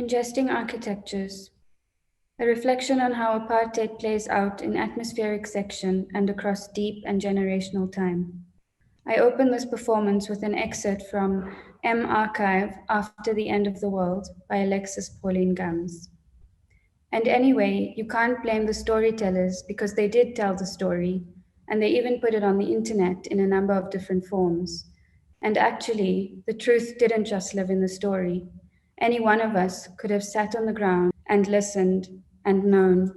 Ingesting Architectures, a reflection on how apartheid plays out in atmospheric section and across deep and generational time. I open this performance with an excerpt from M Archive After the End of the World by Alexis Pauline Gums. And anyway, you can't blame the storytellers because they did tell the story, and they even put it on the internet in a number of different forms. And actually, the truth didn't just live in the story. Any one of us could have sat on the ground and listened and known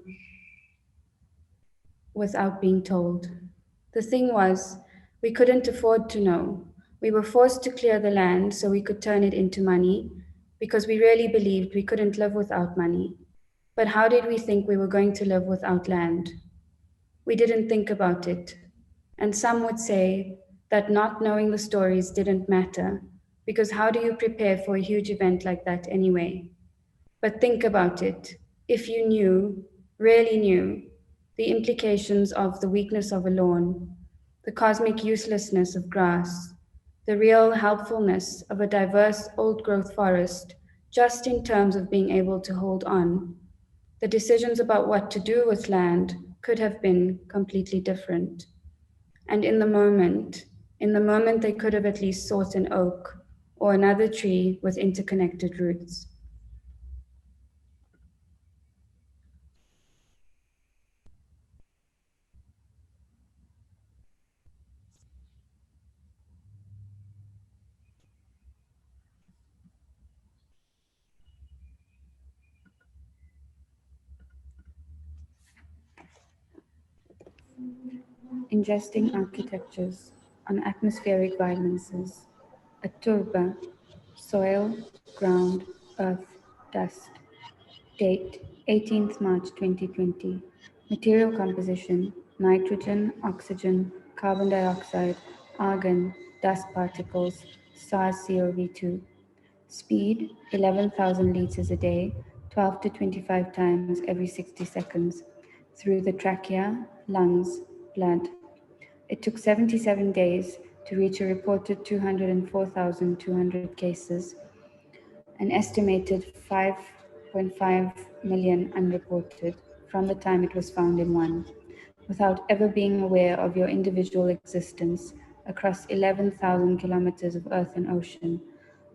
without being told. The thing was, we couldn't afford to know. We were forced to clear the land so we could turn it into money because we really believed we couldn't live without money. But how did we think we were going to live without land? We didn't think about it. And some would say that not knowing the stories didn't matter, because how do you prepare for a huge event like that anyway? But think about it. If you knew, really knew, the implications of the weakness of a lawn, the cosmic uselessness of grass, the real helpfulness of a diverse old-growth forest, just in terms of being able to hold on, the decisions about what to do with land could have been completely different. And in the moment they could have at least sought an oak or another tree with interconnected roots. Ingesting Architectures on Atmospheric Violences, a turba, soil, ground, earth, dust. Date, 18th March 2020. Material composition, nitrogen, oxygen, carbon dioxide, argon, dust particles, SARS-CoV-2. Speed, 11,000 liters a day, 12 to 25 times every 60 seconds, through the trachea, lungs, blood. It took 77 days to reach a reported 204,200 cases, an estimated 5.5 million unreported from the time it was found in one, without ever being aware of your individual existence across 11,000 kilometers of earth and ocean,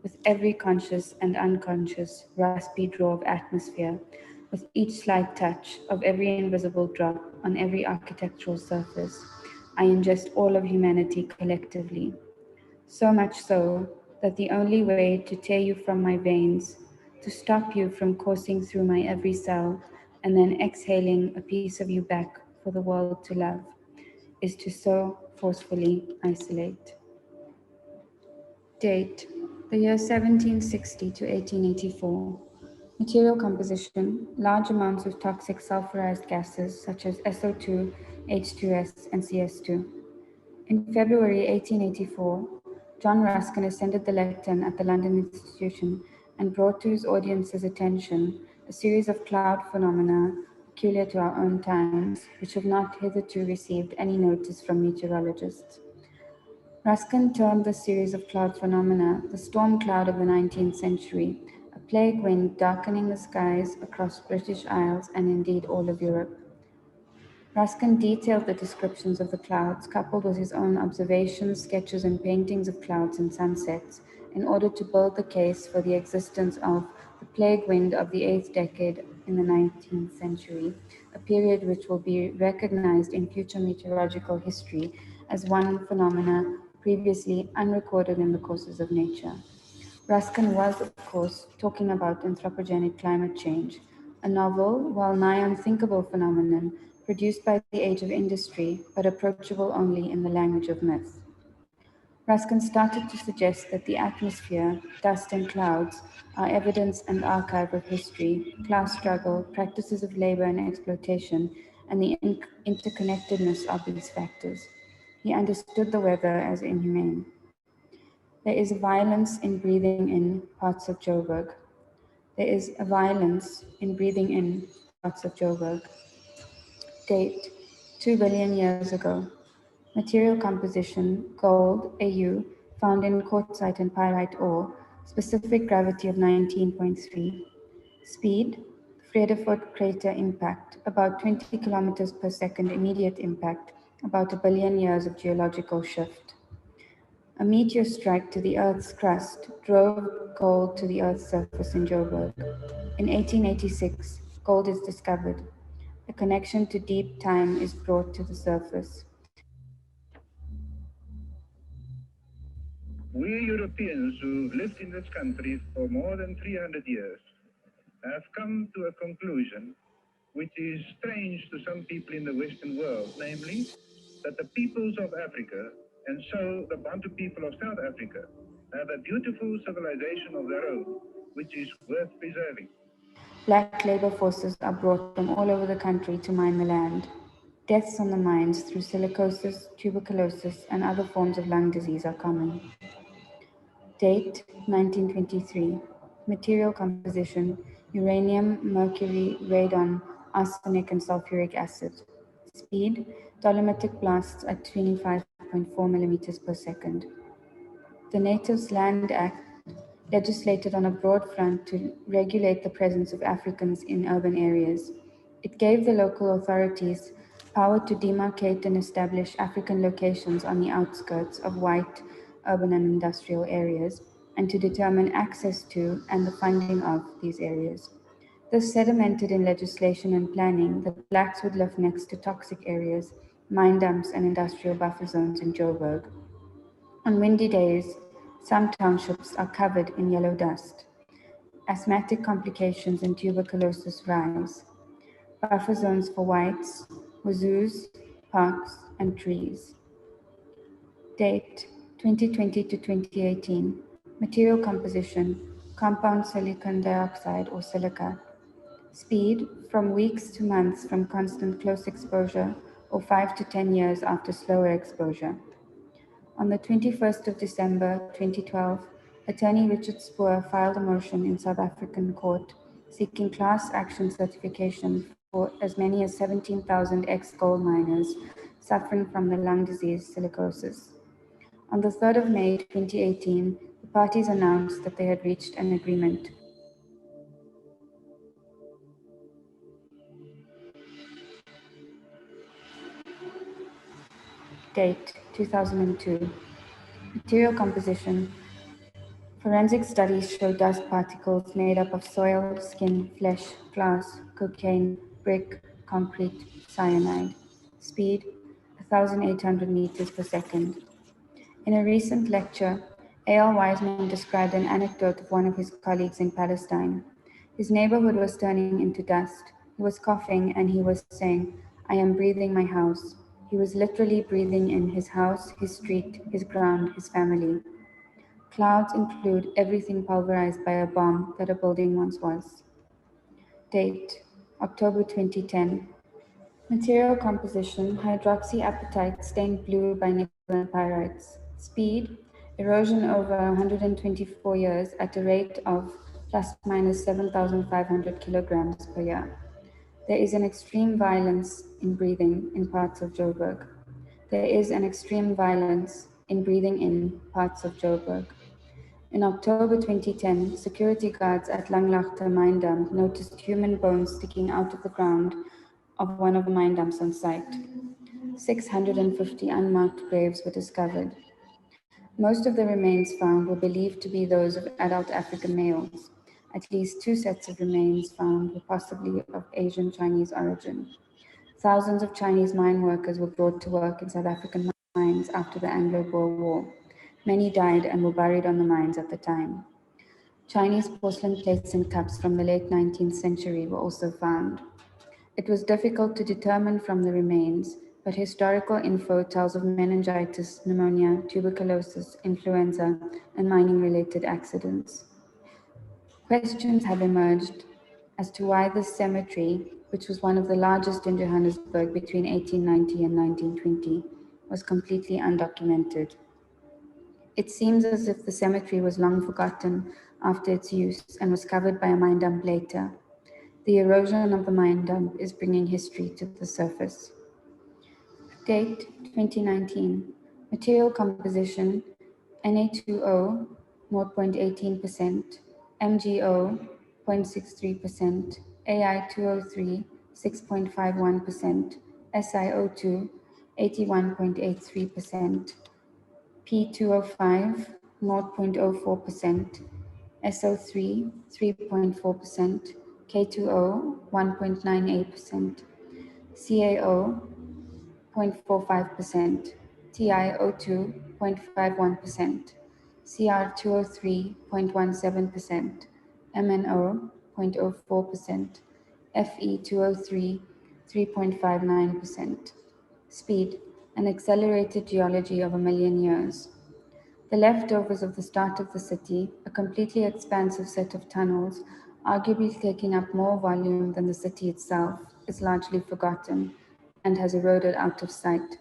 with every conscious and unconscious raspy draw of atmosphere, with each slight touch of every invisible drop on every architectural surface. I ingest all of humanity collectively. So much so that the only way to tear you from my veins, to stop you from coursing through my every cell, and then exhaling a piece of you back for the world to love, is to so forcefully isolate. Date, the year 1760 to 1884. Material composition, large amounts of toxic sulfurized gases such as SO2, H2S, and CS2. In February 1884, John Ruskin ascended the lectern at the London Institution and brought to his audience's attention a series of cloud phenomena peculiar to our own times, which have not hitherto received any notice from meteorologists. Ruskin termed this series of cloud phenomena the storm cloud of the 19th century, a plague wind darkening the skies across British Isles and indeed all of Europe. Ruskin detailed the descriptions of the clouds, coupled with his own observations, sketches, and paintings of clouds and sunsets, in order to build the case for the existence of the plague wind of the 8th decade in the 19th century, a period which will be recognized in future meteorological history as one phenomena previously unrecorded in the courses of nature. Ruskin was, of course, talking about anthropogenic climate change, a novel, while nigh unthinkable phenomenon produced by the age of industry, but approachable only in the language of myth. Ruskin started to suggest that the atmosphere, dust and clouds are evidence and archive of history, class struggle, practices of labor and exploitation, and the interconnectedness of these factors. He understood the weather as inhumane. There is a violence in breathing in parts of Joburg. There is a violence in breathing in parts of Joburg. Date, 2 billion years ago. Material composition, gold, Au, found in quartzite and pyrite ore, specific gravity of 19.3. Speed, Vredefort crater impact, about 20 kilometers per second immediate impact, about 1 billion years of geological shift. A meteor strike to the Earth's crust drove gold to the Earth's surface in Joburg. In 1886, gold is discovered. A connection to deep time is brought to the surface. We Europeans who lived in this country for more than 300 years have come to a conclusion which is strange to some people in the Western world, namely that the peoples of Africa, and so the Bantu people of South Africa, have a beautiful civilization of their own, which is worth preserving. Black labor forces are brought from all over the country to mine the land. Deaths on the mines through silicosis, tuberculosis, and other forms of lung disease are common. Date, 1923. Material composition, uranium, mercury, radon, arsenic, and sulfuric acid. Speed, dolomitic blasts at 25.4 millimeters per second. The Natives Land Act legislated on a broad front to regulate the presence of Africans in urban areas. It gave the local authorities power to demarcate and establish African locations on the outskirts of white urban and industrial areas, and to determine access to and the funding of these areas. This sedimented in legislation and planning that blacks would live next to toxic areas, mine dumps, and industrial buffer zones in Joburg. On windy days, some townships are covered in yellow dust. Asthmatic complications and tuberculosis rise. Buffer zones for whites, wazoos, parks, and trees. Date, 2020 to 2018. Material composition, compound silicon dioxide or silica. Speed, from weeks to months from constant close exposure, or 5 to 10 years after slower exposure. On the 21st of December 2012, Attorney Richard Spoor filed a motion in South African court seeking class action certification for as many as 17,000 ex-gold miners suffering from the lung disease silicosis. On the 3rd of May 2018, the parties announced that they had reached an agreement. Date, 2002. Material composition. Forensic studies show dust particles made up of soil, skin, flesh, glass, cocaine, brick, concrete, cyanide. Speed, 1,800 meters per second. In a recent lecture, A.L. Wiseman described an anecdote of one of his colleagues in Palestine. His neighborhood was turning into dust. He was coughing and he was saying, "I am breathing my house." He was literally breathing in his house, his street, his ground, his family. Clouds include everything pulverized by a bomb that a building once was. Date, October 2010. Material composition, hydroxyapatite stained blue by nickel and pyrites. Speed, erosion over 124 years at a rate of plus minus 7,500 kilograms per year. There is an extreme violence in breathing in parts of Joburg. There is an extreme violence in breathing in parts of Joburg. In October 2010, security guards at Langlaagte mine dump noticed human bones sticking out of the ground of one of the mine dumps on site. 650 unmarked graves were discovered. Most of the remains found were believed to be those of adult African males. At least 2 sets of remains found were possibly of Asian Chinese origin. Thousands of Chinese mine workers were brought to work in South African mines after the Anglo-Boer War. Many died and were buried on the mines at the time. Chinese porcelain plates and cups from the late 19th century were also found. It was difficult to determine from the remains, but historical info tells of meningitis, pneumonia, tuberculosis, influenza, and mining-related accidents. Questions have emerged as to why this cemetery, which was one of the largest in Johannesburg between 1890 and 1920, was completely undocumented. It seems as if the cemetery was long forgotten after its use and was covered by a mine dump later. The erosion of the mine dump is bringing history to the surface. Date, 2019. Material composition, Na2O, 0.18%, MgO, 0.63%, AI203, 6.51%, SiO2, 81.83%, P2O5, 0.04%, SO3, 3.4%, K2O, 1.98%, CaO, 0.45%, TiO2, 0.51%, Cr2O3, 0.17%, MnO, 0.04%, Fe2O3, 3.59%. Speed, an accelerated geology of 1 million years. The leftovers of the start of the city, a completely expansive set of tunnels, arguably taking up more volume than the city itself, is largely forgotten and has eroded out of sight,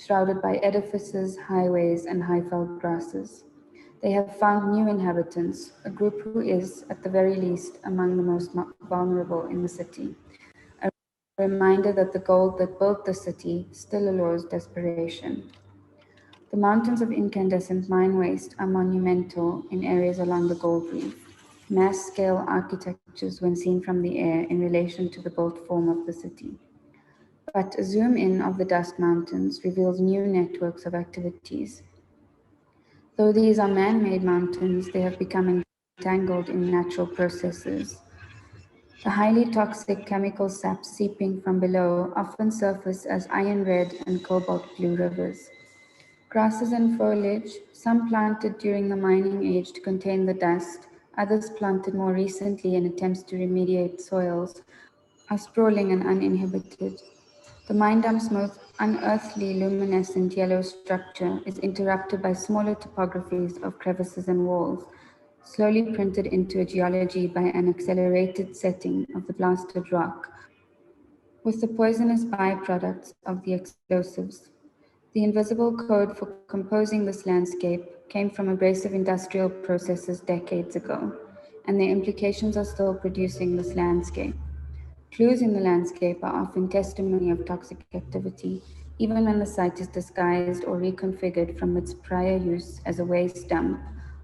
shrouded by edifices, highways, and high-felled grasses. They have found new inhabitants, a group who is, at the very least, among the most vulnerable in the city. A reminder that the gold that built the city still allures desperation. The mountains of incandescent mine waste are monumental in areas along the gold reef, mass-scale architectures when seen from the air in relation to the built form of the city. But a zoom in of the dust mountains reveals new networks of activities. Though these are man-made mountains, they have become entangled in natural processes. The highly toxic chemical saps seeping from below often surface as iron red and cobalt blue rivers. Grasses and foliage, some planted during the mining age to contain the dust, others planted more recently in attempts to remediate soils, are sprawling and uninhibited. The mine dump's most unearthly luminescent yellow structure is interrupted by smaller topographies of crevices and walls, slowly printed into a geology by an accelerated setting of the blasted rock, with the poisonous byproducts of the explosives. The invisible code for composing this landscape came from abrasive industrial processes decades ago, and their implications are still producing this landscape. Clues in the landscape are often testimony of toxic activity, even when the site is disguised or reconfigured from its prior use as a waste dump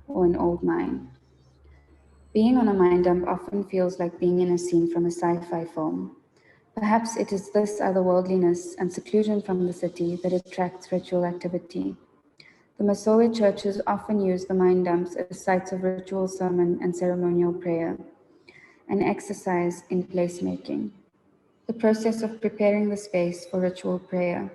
or an old mine. Being on a mine dump often feels like being in a scene from a sci-fi film. Perhaps it is this otherworldliness and seclusion from the city that attracts ritual activity. The Masowe churches often use the mine dumps as sites of ritual sermon and ceremonial prayer, an exercise in placemaking. The process of preparing the space for ritual prayer.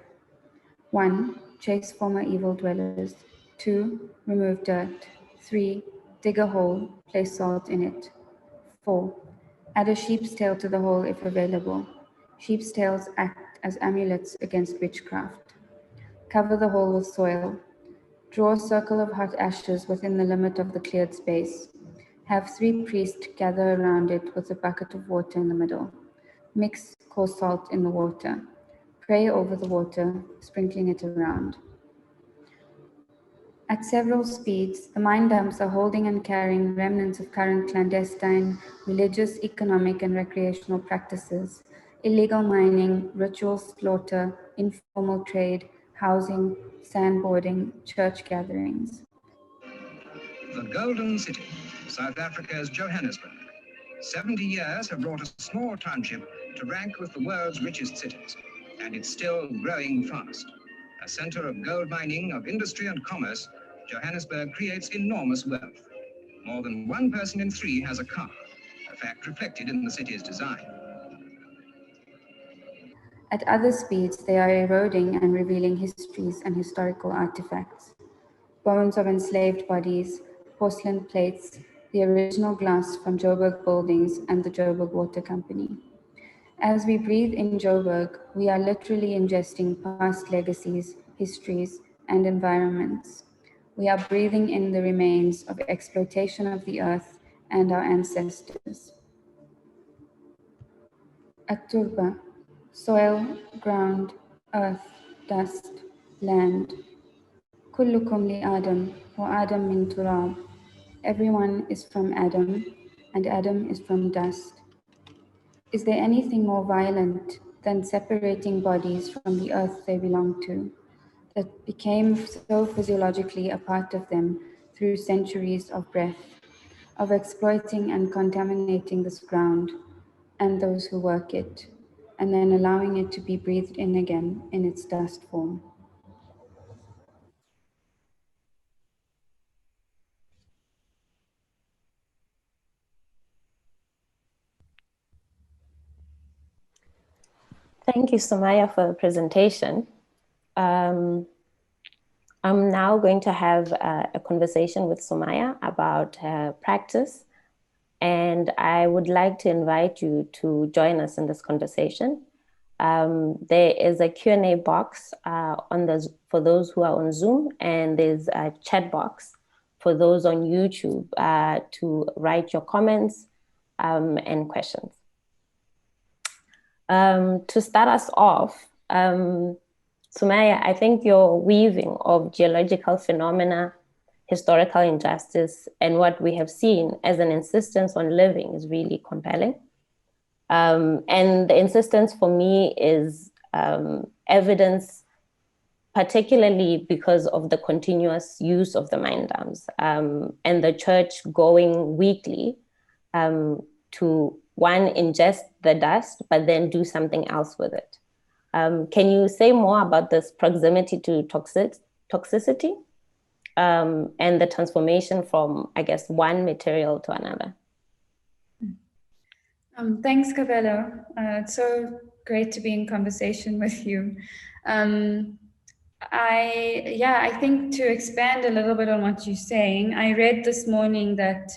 1. Chase former evil dwellers. 2. Remove dirt. 3. Dig a hole, place salt in it. 4. Add a sheep's tail to the hole if available. Sheep's tails act as amulets against witchcraft. Cover the hole with soil. Draw a circle of hot ashes within the limit of the cleared space. Have 3 priests gather around it with a bucket of water in the middle. Mix coarse salt in the water. Pray over the water, sprinkling it around. At several speeds, the mine dumps are holding and carrying remnants of current clandestine, religious, economic, and recreational practices, illegal mining, ritual slaughter, informal trade, housing, sandboarding, church gatherings. The Golden City, South Africa's Johannesburg. 70 years have brought a small township to rank with the world's richest cities, and it's still growing fast. A center of gold mining, of industry and commerce, Johannesburg creates enormous wealth. More than 1 person in 3 has a car, a fact reflected in the city's design. At other speeds, they are eroding and revealing histories and historical artifacts. Bones of enslaved bodies, porcelain plates, the original glass from Joburg buildings and the Joburg Water Company. As we breathe in Joburg, we are literally ingesting past legacies, histories, and environments. We are breathing in the remains of exploitation of the earth and our ancestors. Aturba, soil, ground, earth, dust, land. Kullukum li Adam, wa Adam min turab. Everyone is from Adam, and Adam is from dust. Is there anything more violent than separating bodies from the earth they belong to, that became so physiologically a part of them through centuries of breath, of exploiting and contaminating this ground and those who work it, and then allowing it to be breathed in again in its dust form. Thank you, Sumayya, for the presentation. I'm now going to have a conversation with Sumayya about her practice, and I would like to invite you to join us in this conversation. There is a Q&A box for those who are on Zoom, and there's a chat box for those on YouTube to write your comments and questions. To start us off, Sumayya, I think your weaving of geological phenomena, historical injustice, and what we have seen as an insistence on living is really compelling. And the insistence for me is evidence, particularly because of the continuous use of the mine dams and the church going weekly to, one, ingest the dust, but then do something else with it. Can you say more about this proximity to toxicity and the transformation from, I guess, one material to another? Thanks, Kabelo. It's so great to be in conversation with you. I think to expand a little bit on what you're saying, I read this morning that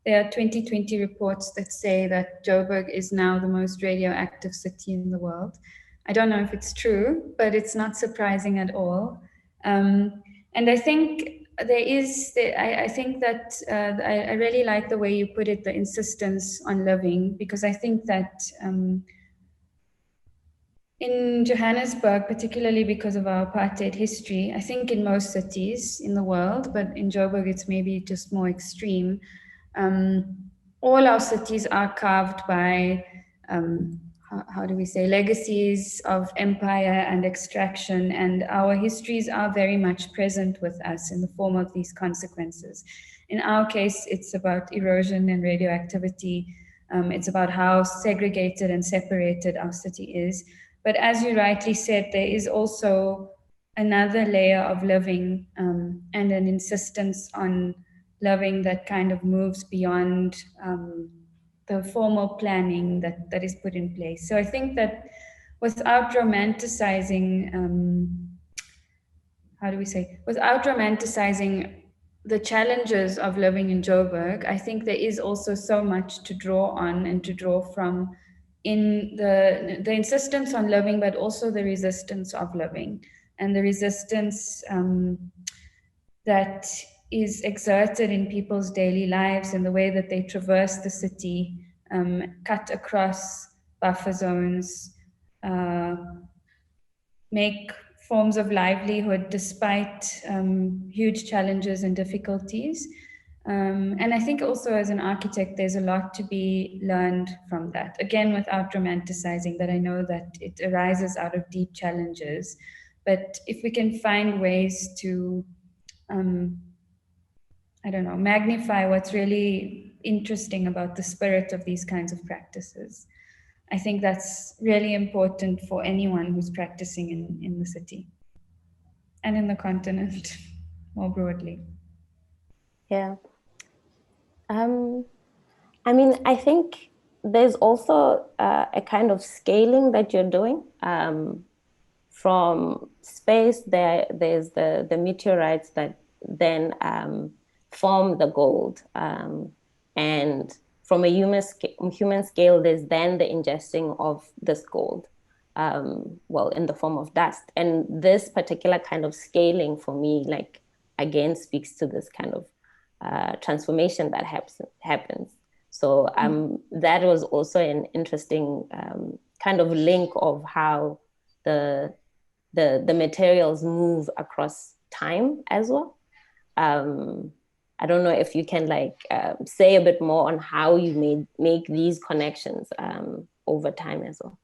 there are 2020 reports that say that Joburg is now the most radioactive city in the world. I don't know if it's true, but it's not surprising at all. And I think I think that I really like the way you put it, the insistence on living, because I think that in Johannesburg, particularly because of our apartheid history, I think in most cities in the world, but in Joburg it's maybe just more extreme, all our cities are carved by, how do we say, legacies of empire and extraction, and our histories are very much present with us in the form of these consequences. In our case, it's about erosion and radioactivity. It's about how segregated and separated our city is. But as you rightly said, there is also another layer of living and an insistence on loving that kind of moves beyond the formal planning that is put in place. So I think that without romanticizing, without romanticizing the challenges of living in Joburg, I think there is also so much to draw on and to draw from in the insistence on living, but also the resistance of living and the resistance that is exerted in people's daily lives and the way that they traverse the city, cut across buffer zones, make forms of livelihood despite huge challenges and difficulties. And I think also as an architect, there's a lot to be learned from that. Again, without romanticizing that, I know that it arises out of deep challenges, but if we can find ways to magnify what's really interesting about the spirit of these kinds of practices, I think that's really important for anyone who's practicing in the city and in the continent more broadly. Yeah. I mean, I think there's also a kind of scaling that you're doing from space. There's the meteorites that then form the gold, and from a human scale, there's then the ingesting of this gold, in the form of dust. And this particular kind of scaling for me, like, again, speaks to this kind of transformation that happens. So that was also an interesting kind of link of how the materials move across time as well. I don't know if you can say a bit more on how you make these connections over time as well.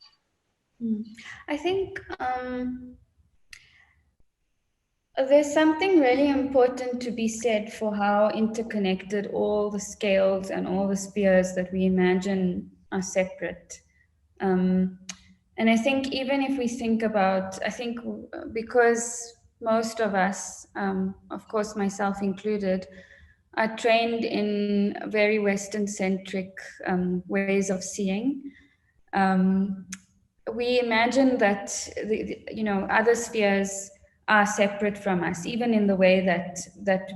I think There's something really important to be said for how interconnected all the scales and all the spheres that we imagine are separate. And I think even if we think about, I think because most of us, of course myself included, are trained in very Western-centric ways of seeing, we imagine that other spheres are separate from us, even in the way that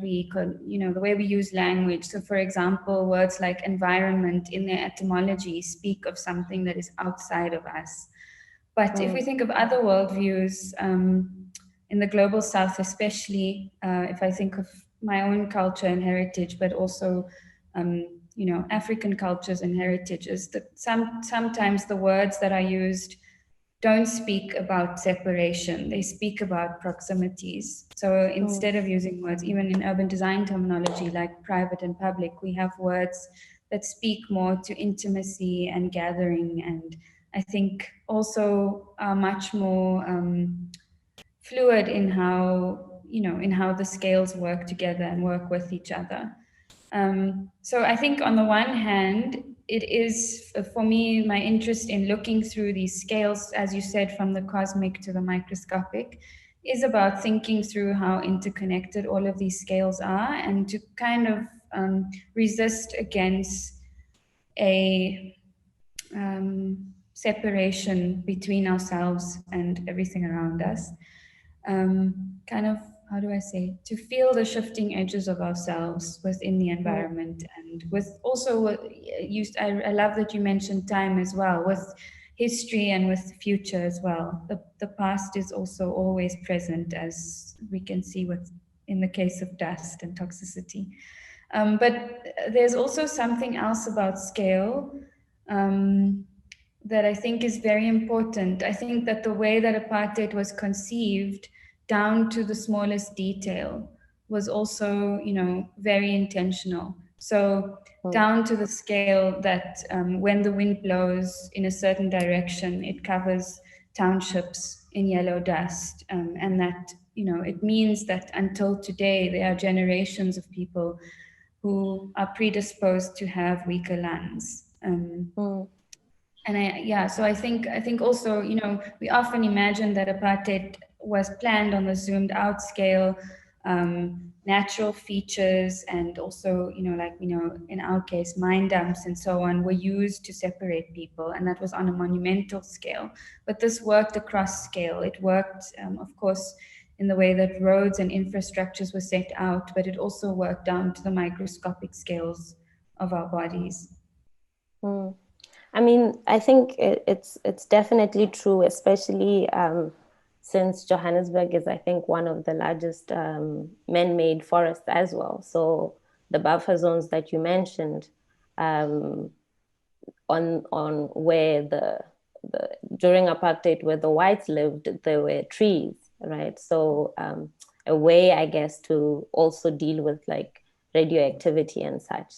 we could, the way we use language. So for example, words like environment in their etymology speak of something that is outside of us. But if we think of other worldviews, in the global south especially, if I think of my own culture and heritage, but also African cultures and heritages, that sometimes the words that are used don't speak about separation, they speak about proximities. So instead of using words, even in urban design terminology like private and public, we have words that speak more to intimacy and gathering, and I think also are much more fluid in how, in how the scales work together and work with each other. So I think on the one hand, it is, for me, my interest in looking through these scales, as you said, from the cosmic to the microscopic, is about thinking through how interconnected all of these scales are, and to kind of resist against a separation between ourselves and everything around us. Kind of, how do I say, to feel the shifting edges of ourselves within the environment, and with also what I love that you mentioned time as well, with history and with the future as well. The past is also always present, as we can see in the case of dust and toxicity. But there's also something else about scale that I think is very important. I think that the way that apartheid was conceived, down to the smallest detail, was also, very intentional. So down to the scale that when the wind blows in a certain direction, it covers townships in yellow dust, and that, it means that until today, there are generations of people who are predisposed to have weaker lungs. And so I think also, we often imagine that apartheid was planned on the zoomed out scale, natural features, and also, in our case, mine dumps and so on were used to separate people, and that was on a monumental scale. But this worked across scale. It worked, of course, in the way that roads and infrastructures were set out, but it also worked down to the microscopic scales of our bodies. I mean, I think it's definitely true, especially since Johannesburg is, I think, one of the largest man-made forests as well. So the buffer zones that you mentioned, on where during apartheid, where the whites lived, there were trees, right? So a way, I guess, to also deal with like radioactivity and such.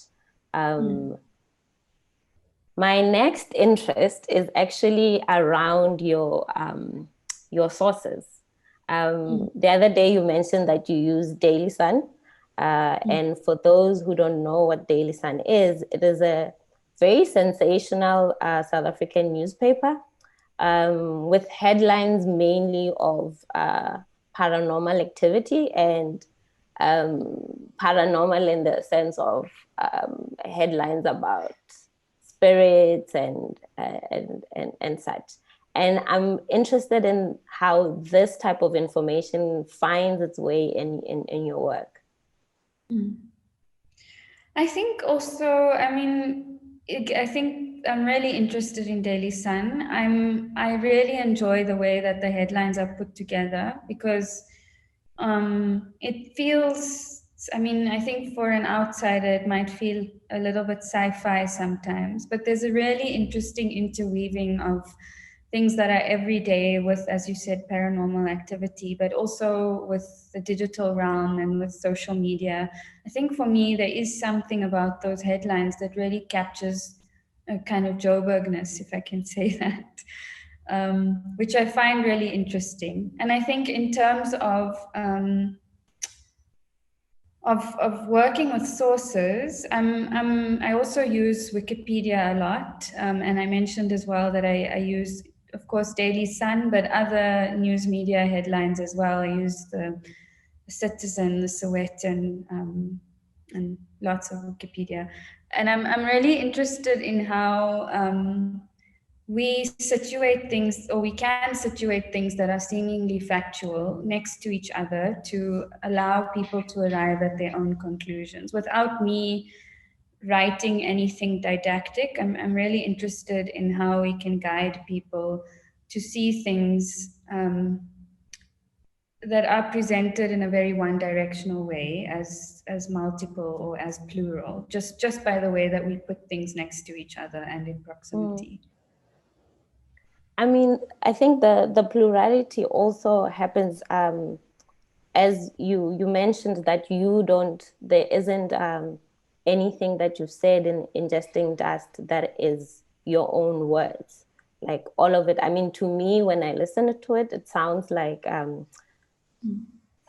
My next interest is actually around your sources. The other day you mentioned that you use Daily Sun. And for those who don't know what Daily Sun is, it is a very sensational South African newspaper with headlines mainly of paranormal activity, and paranormal in the sense of headlines about spirits and such. And I'm interested in how this type of information finds its way in your work. I think also, I think I'm really interested in Daily Sun. I really enjoy the way that the headlines are put together, because it feels, I think for an outsider, it might feel a little bit sci-fi sometimes, but there's a really interesting interweaving of things that are everyday with, as you said, paranormal activity, but also with the digital realm and with social media. I think for me, there is something about those headlines that really captures a kind of Joburgness, if I can say that. which I find really interesting. And I think in terms of working with sources, I also use Wikipedia a lot, and I mentioned as well that I use, of course, Daily Sun, but other news media headlines as well. I use the Citizen, the Sowetan, and lots of Wikipedia. And I'm really interested in how we situate things, or we can situate things that are seemingly factual next to each other to allow people to arrive at their own conclusions without me writing anything didactic. I'm really interested in how we can guide people to see things that are presented in a very one-directional way as multiple or as plural, just by the way that we put things next to each other and in proximity. I mean, I think the plurality also happens, as you mentioned, that there isn't anything that you've said in Ingesting Dust that is your own words. Like all of it, I mean, to me, when I listen to it, it sounds like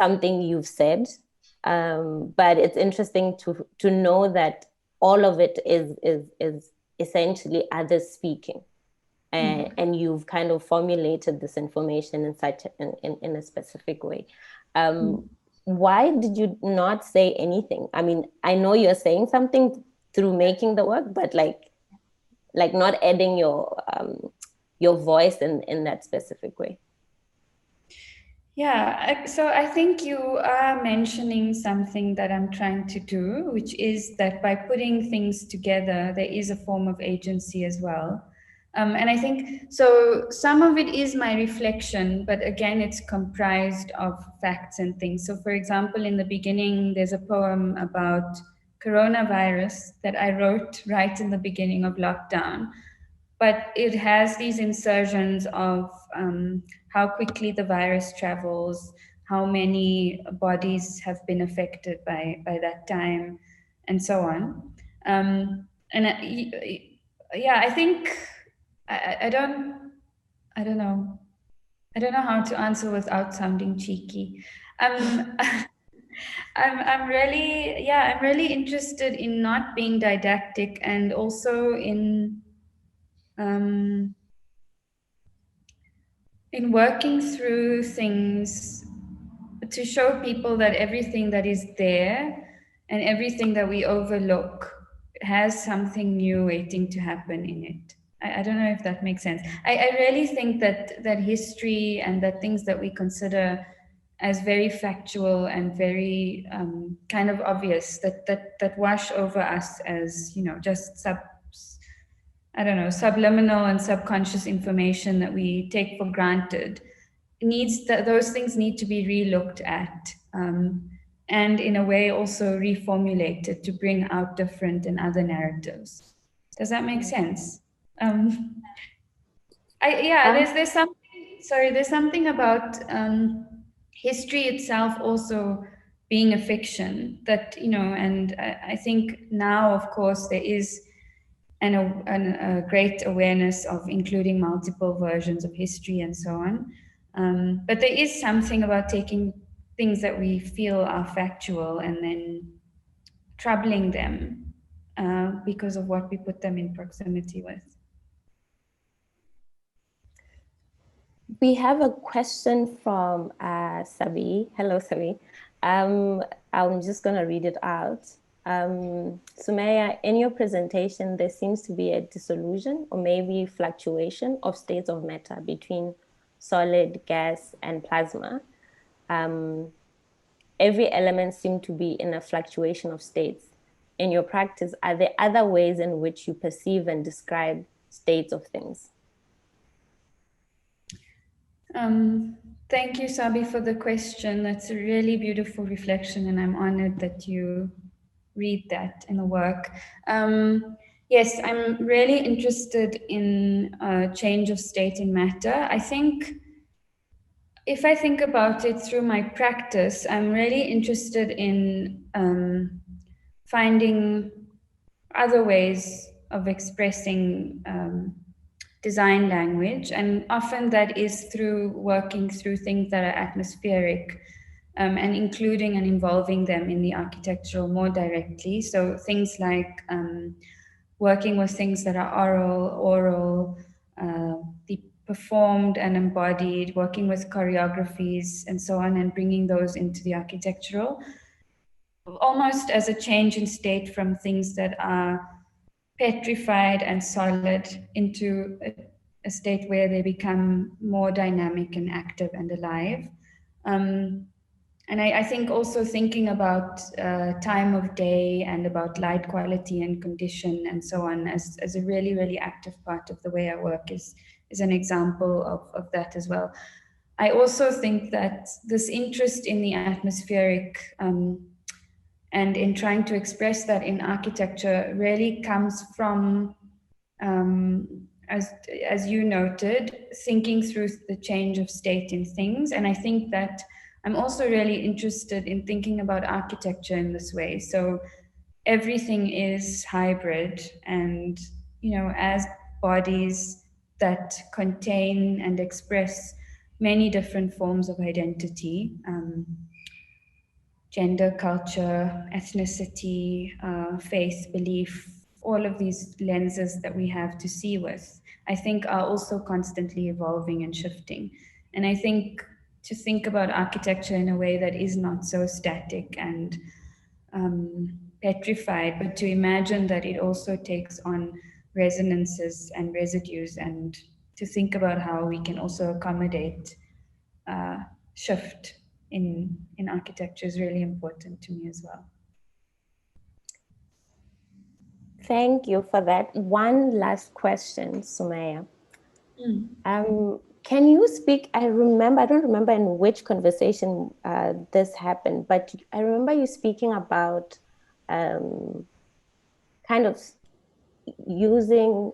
something you've said, but it's interesting to know that all of it is essentially others speaking. And you've kind of formulated this information in a specific way. Why did you not say anything? I mean, I know you're saying something through making the work, but like not adding your voice in that specific way. Yeah, so I think you are mentioning something that I'm trying to do, which is that by putting things together, there is a form of agency as well. And I think, so some of it is my reflection, but again, it's comprised of facts and things. So for example, in the beginning, there's a poem about coronavirus that I wrote right in the beginning of lockdown, but it has these insertions of how quickly the virus travels, how many bodies have been affected by that time, and so on. Yeah, I think, I don't know how to answer without sounding cheeky. I'm really interested in not being didactic, and also in working through things to show people that everything that is there and everything that we overlook has something new waiting to happen in it. I don't know if that makes sense. I really think that history and that things that we consider as very factual and very kind of obvious, that wash over us as, just subliminal and subconscious information that we take for granted, those things need to be re-looked at, and in a way also reformulated to bring out different and other narratives. Does that make sense? There's something about history itself also being a fiction that, and I think now, of course, there is a great awareness of including multiple versions of history and so on. But there is something about taking things that we feel are factual and then troubling them because of what we put them in proximity with. We have a question from Sabi. Hello, Sabi. I'm just going to read it out. Sumayya, in your presentation, there seems to be a dissolution or maybe fluctuation of states of matter between solid, gas, and plasma. Every element seems to be in a fluctuation of states. In your practice, are there other ways in which you perceive and describe states of things? Thank you, Sabi, for the question. That's a really beautiful reflection, and I'm honored that you read that in the work. Yes, I'm really interested in change of state in matter. I think if I think about it through my practice, I'm really interested in finding other ways of expressing design language, and often that is through working through things that are atmospheric, and including and involving them in the architectural more directly. So things like working with things that are oral, the performed and embodied, working with choreographies and so on, and bringing those into the architectural, almost as a change in state from things that are petrified and solid into a state where they become more dynamic and active and alive. And I think also thinking about time of day and about light quality and condition and so on as a really, really active part of the way I work is an example of that as well. I also think that this interest in the atmospheric and in trying to express that in architecture really comes from, as you noted, thinking through the change of state in things. And I think that I'm also really interested in thinking about architecture in this way. So everything is hybrid, and, you know, as bodies that contain and express many different forms of identity, gender, culture, ethnicity, faith, belief, all of these lenses that we have to see with, I think are also constantly evolving and shifting. And I think to think about architecture in a way that is not so static and petrified, but to imagine that it also takes on resonances and residues, and to think about how we can also accommodate shift in architecture is really important to me as well. Thank you for that. One last question, Sumayya. Can you speak? I don't remember in which conversation this happened, but I remember you speaking about kind of using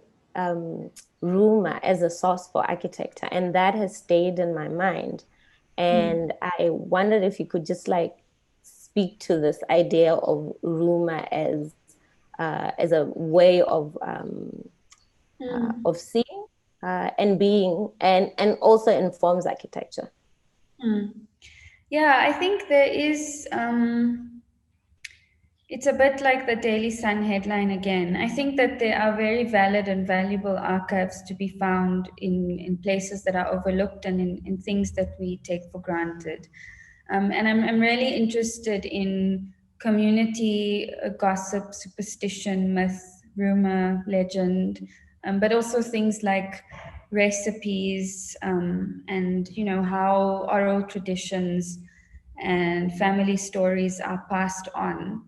rumor as a source for architecture, and that has stayed in my mind. And I wondered if you could just like speak to this idea of rumor as a way of seeing and being, and also informs architecture. Yeah, I think there is, it's a bit like the Daily Sun headline again. I think that there are very valid and valuable archives to be found in places that are overlooked and in things that we take for granted. And I'm really interested in community gossip, superstition, myth, rumor, legend, but also things like recipes and, you know, how oral traditions and family stories are passed on.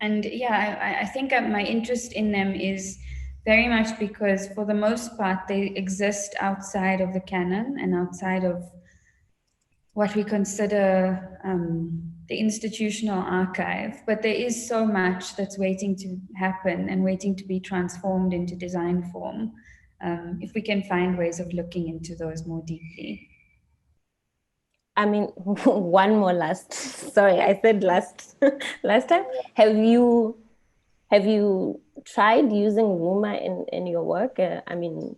And yeah, I think my interest in them is very much because for the most part, they exist outside of the canon and outside of what we consider the institutional archive. But there is so much that's waiting to happen and waiting to be transformed into design form, if we can find ways of looking into those more deeply. I mean, one more last, sorry, I said last time. Have you tried using rumor in your work? I mean,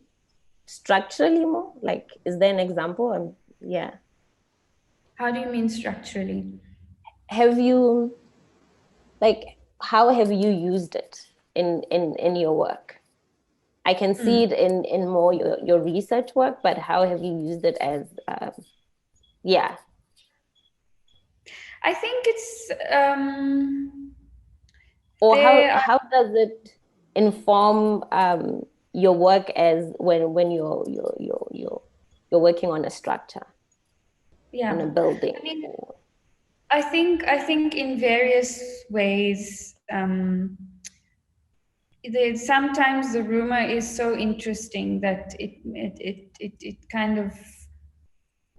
structurally more? Like, is there an example? Yeah. How do you mean structurally? Have you, like, how have you used it in your work? I can see it in more your research work, but how have you used it as, yeah. I think it's or how does it inform your work as when you're working on a structure, on a building? I mean, I think in various ways. Sometimes the rumor is so interesting that it kind of,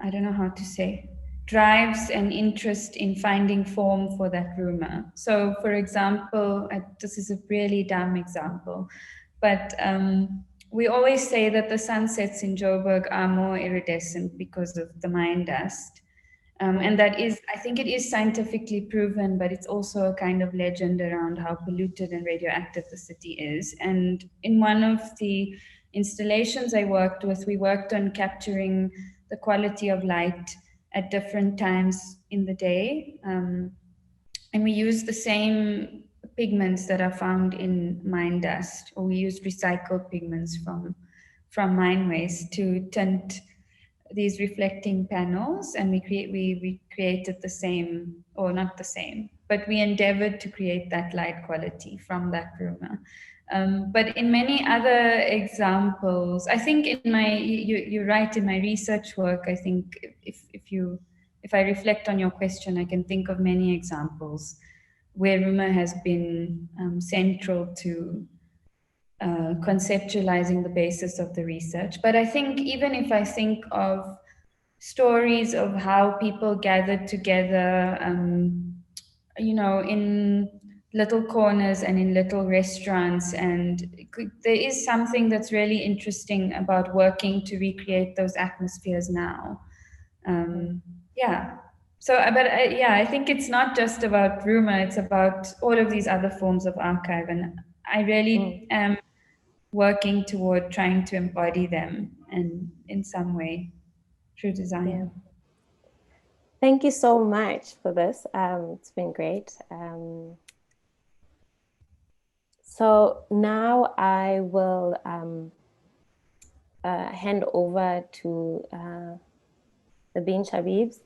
I don't know how to say, drives an interest in finding form for that rumor. So, for example, this is a really dumb example, but we always say that the sunsets in Joburg are more iridescent because of the mine dust. And that is, I think it is scientifically proven, but it's also a kind of legend around how polluted and radioactive the city is. And in one of the installations I worked with, we worked on capturing the quality of light at different times in the day. And we used the same pigments that are found in mine dust, or we used recycled pigments from mine waste to tint these reflecting panels, and we created the same, or not the same, but we endeavored to create that light quality from that rumor. But in many other examples, I think in my, you're right, in my research work, I think if I reflect on your question, I can think of many examples where rumor has been central to conceptualizing the basis of the research. But I think even if I think of stories of how people gathered together, you know, in little corners and in little restaurants, and there is something that's really interesting about working to recreate those atmospheres now. Yeah. So, but yeah, I think it's not just about rumor, it's about all of these other forms of archive. And I really am working toward trying to embody them and in some way through design. Yeah. Thank you so much for this. It's been great. So now I will hand over to the Bin Shabibs.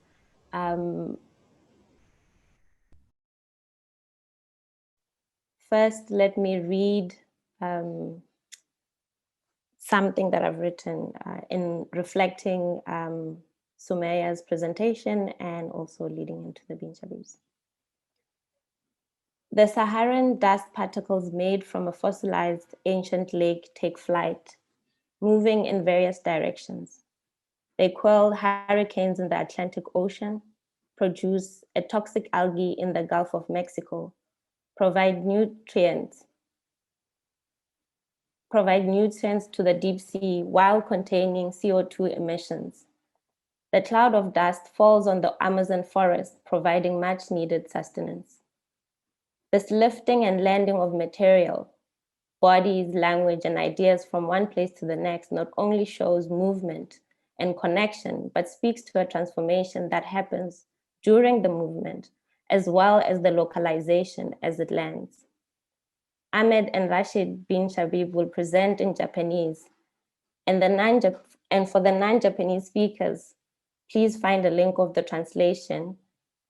First, let me read something that I've written in reflecting Sumayya's presentation and also leading into the Bin Shabibs. The Saharan dust particles made from a fossilized ancient lake take flight, moving in various directions. They quell hurricanes in the Atlantic Ocean, produce a toxic algae in the Gulf of Mexico, provide nutrients to the deep sea while containing CO2 emissions. The cloud of dust falls on the Amazon forest, providing much needed sustenance. This lifting and landing of material, bodies, language, and ideas from one place to the next not only shows movement and connection, but speaks to a transformation that happens during the movement, as well as the localization as it lands. Ahmed and Rashid bin Shabib will present in Japanese, and for the non-Japanese speakers, please find a link of the translation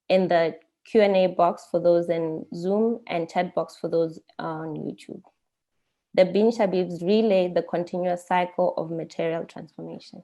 in the Q&A box for those in Zoom and chat box for those on YouTube. The Bin Shabibs relay the continuous cycle of material transformation.